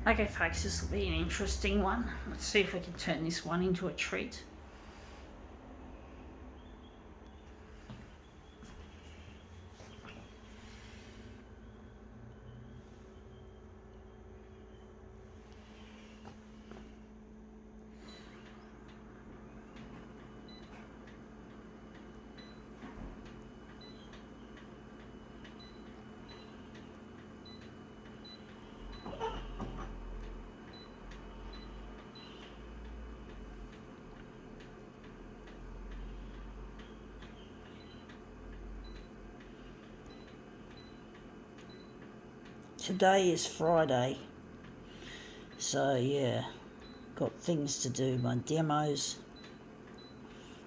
Okay folks, this will be an interesting one. Let's see if we can turn this one into a treat. Today is Friday, so yeah, got things to do, my demos.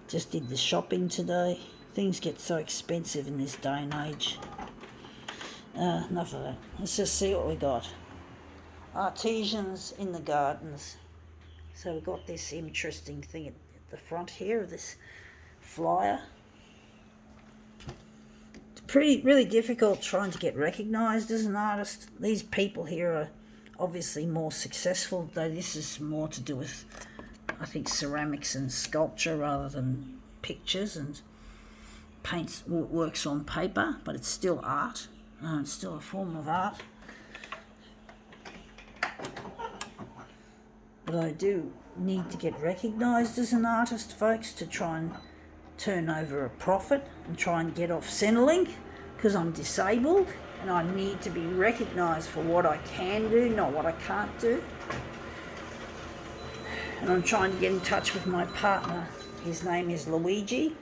Just did the shopping today. Things get so expensive in this day and age. Enough of that. Let's just see what we got. Artesians in the gardens. So we've got this interesting thing at the front here of this flyer. Really difficult trying to get recognised as an artist. These people here are obviously more successful, though this is more to do with, I think, ceramics and sculpture rather than pictures, and paints works on paper, but it's still art. It's still a form of art. But I do need to get recognised as an artist, folks, to try and turn over a profit and try and get off Centrelink, because I'm disabled and I need to be recognised for what I can do, not what I can't do. And I'm trying to get in touch with my partner. His name is Luigi,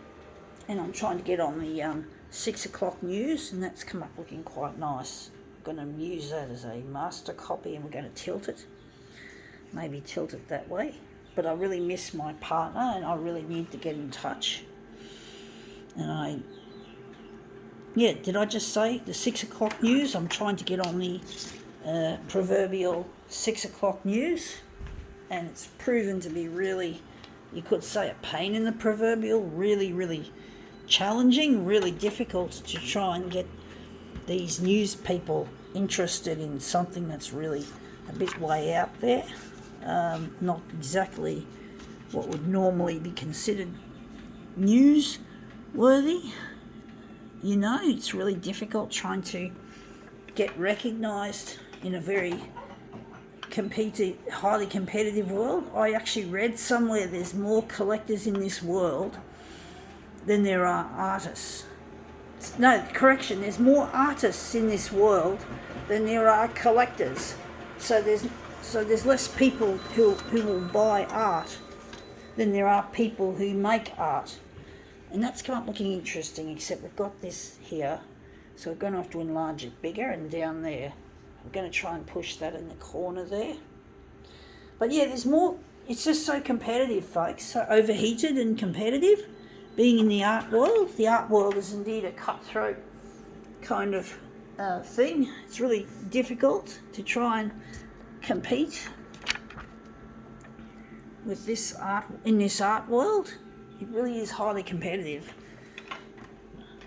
and I'm trying to get on the 6 o'clock news, and that's come up looking quite nice. I'm going to use that as a master copy, and we're going to tilt it. Maybe tilt it that way. But I really miss my partner, and I really need to get in touch. And did I just say the 6 o'clock news? I'm trying to get on the proverbial 6 o'clock news, and it's proven to be really, you could say, a pain in the proverbial, really challenging, really difficult to try and get these news people interested in something that's really a bit way out there, not exactly what would normally be considered news worthy. You know, it's really difficult trying to get recognised in a very highly competitive world. I actually read somewhere there's more collectors in this world than there are artists. No, correction, there's more artists in this world than there are collectors. So there's less people who will buy art than there are people who make art. And that's come up looking interesting, except we've got this here, so we're going to have to enlarge it bigger, and down there we're going to try and push that in the corner there. But yeah, there's more. It's just so competitive, folks, so overheated and competitive. Being in the art world is indeed a cutthroat kind of thing. It's really difficult to try and compete with this art in this art world. It really is highly competitive,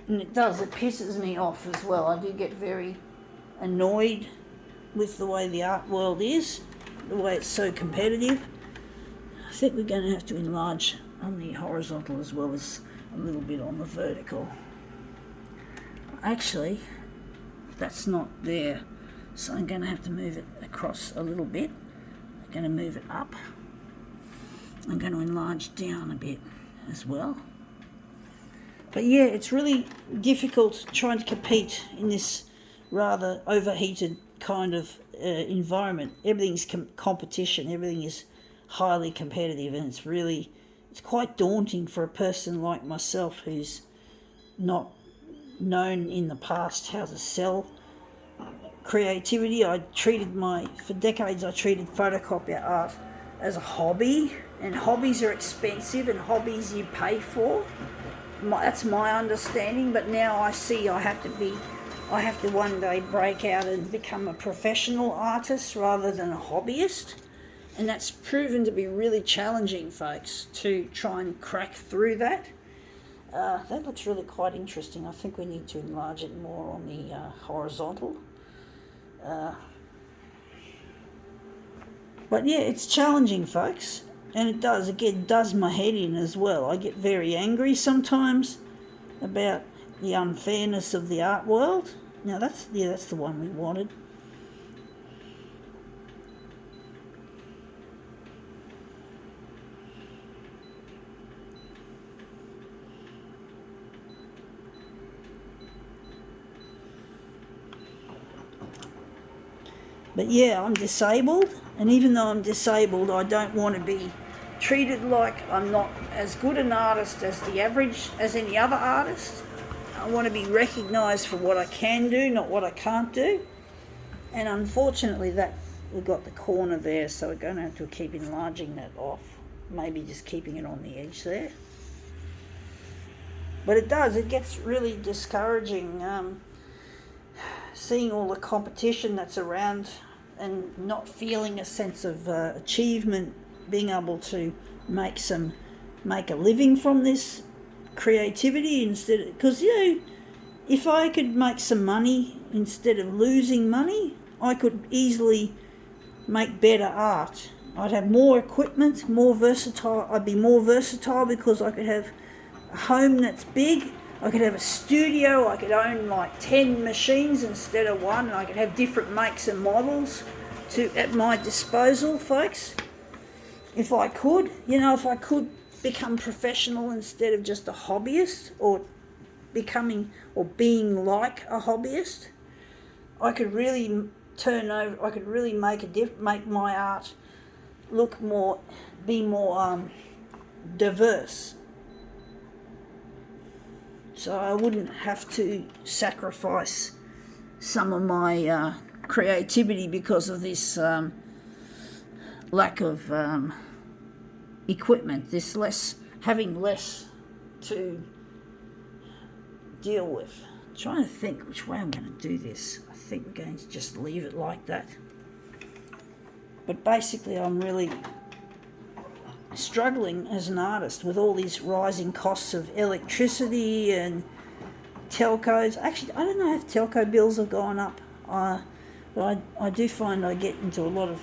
and it pisses me off as well. I do get very annoyed with the way the art world is, the way it's so competitive. I think we're going to have to enlarge on the horizontal as well as a little bit on the vertical. Actually, that's not there, so I'm going to have to move it across a little bit. I'm going to move it up. I'm going to enlarge down a bit as well. But yeah, it's really difficult trying to compete in this rather overheated kind of environment. Everything's competition, everything is highly competitive, and it's quite daunting for a person like myself who's not known in the past how to sell creativity. For decades I treated photocopier art as a hobby, and hobbies are expensive and hobbies you pay for. That's my understanding, but now I see I have to one day break out and become a professional artist rather than a hobbyist, and that's proven to be really challenging, folks, to try and crack through that. That looks really quite interesting. I think we need to enlarge it more on the horizontal. But yeah, it's challenging, folks. And it does my head in as well. I get very angry sometimes about the unfairness of the art world. Now that's the one we wanted. But yeah, I'm disabled, and even though I'm disabled, I don't want to be treated like I'm not as good an artist as any other artist. I want to be recognised for what I can do, not what I can't do. And unfortunately, we've got the corner there, so we're going to have to keep enlarging that off. Maybe just keeping it on the edge there. But it gets really discouraging seeing all the competition that's around and not feeling a sense of achievement, being able to make a living from this creativity because if I could make some money instead of losing money, I could easily make better art. I'd have more equipment, more versatile. I'd be more versatile because I could have a home that's big. I could have a studio. I could own like 10 machines instead of one, and I could have different makes and models at my disposal, folks. If I could become professional instead of just a hobbyist, or being like a hobbyist, I could really I could really make my art be more diverse. So I wouldn't have to sacrifice some of my creativity because of this lack of equipment, having less to deal with. I'm trying to think which way I'm going to do this. I think we're going to just leave it like that. But basically, I'm really struggling as an artist with all these rising costs of electricity and telcos. Actually, I don't know if telco bills have gone up, but I do find I get into a lot of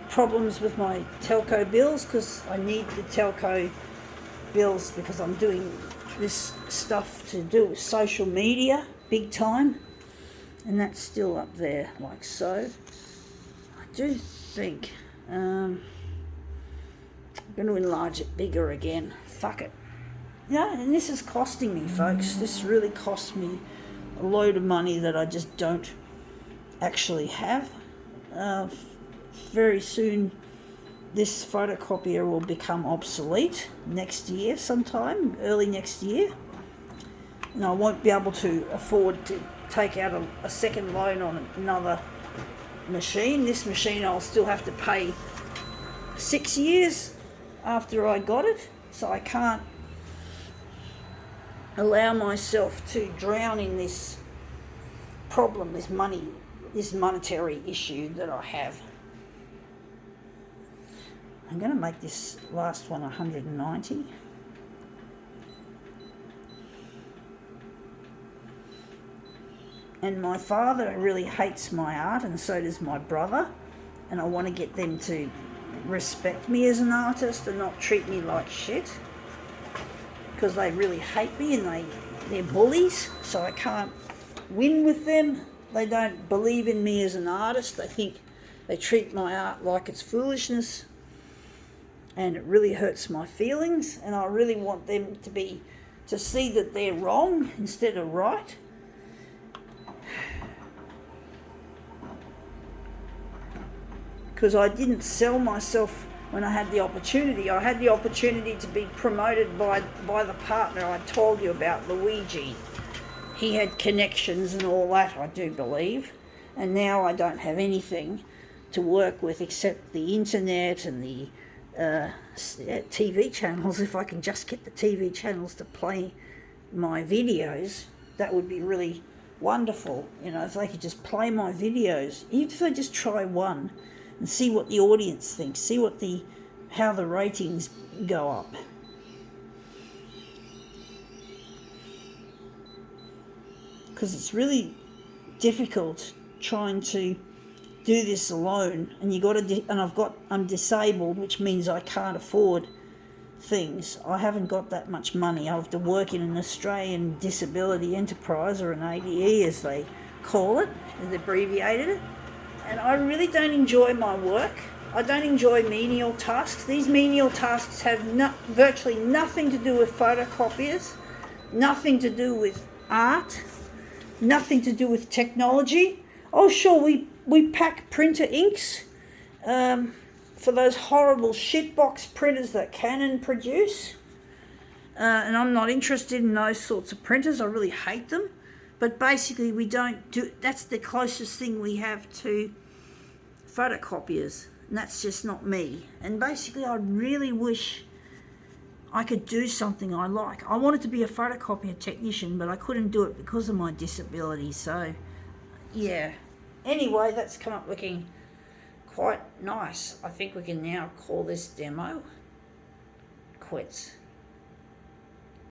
problems with my telco bills because I need the telco bills because I'm doing this stuff to do with social media big time, and that's still up there like so. I do think I'm going to enlarge it bigger again. Fuck it. And this is costing me, folks. This really costs me a load of money that I just don't actually have. Very soon this photocopier will become obsolete next year sometime, early next year. And I won't be able to afford to take out a second loan on another machine. This machine I'll still have to pay 6 years after I got it, so I can't allow myself to drown in this problem, this monetary issue that I have. I'm going to make this last one 190. And my father really hates my art, and so does my brother, and I want to get them to respect me as an artist and not treat me like shit, because they really hate me and they're bullies, so I can't win with them. They don't believe in me as an artist. They treat my art like it's foolishness, and it really hurts my feelings, and I really want them to see that they're wrong instead of right. Because I didn't sell myself when I had the opportunity. I had the opportunity to be promoted by the partner I told you about, Luigi. He had connections and all that, I do believe. And now I don't have anything to work with except the internet and the TV channels. If I can just get the TV channels to play my videos, that would be really wonderful. If they could just play my videos, even if they just try one, and see what the audience thinks, see how the ratings go up. Because it's really difficult trying to do this alone, and you got to, I'm disabled, which means I can't afford things. I haven't got that much money. I have to work in an Australian Disability Enterprise, or an ADE as they call it, as abbreviated it. And I really don't enjoy my work. I don't enjoy menial tasks. These menial tasks have virtually nothing to do with photocopiers, nothing to do with art, nothing to do with technology. Oh, sure, we pack printer inks for those horrible shitbox printers that Canon produce. And I'm not interested in those sorts of printers. I really hate them. But basically, we don't do, that's the closest thing we have to photocopiers. And that's just not me. And basically, I really wish I could do something I like. I wanted to be a photocopier technician, but I couldn't do it because of my disability. So, yeah. Anyway, that's come up looking quite nice. I think we can now call this demo quits.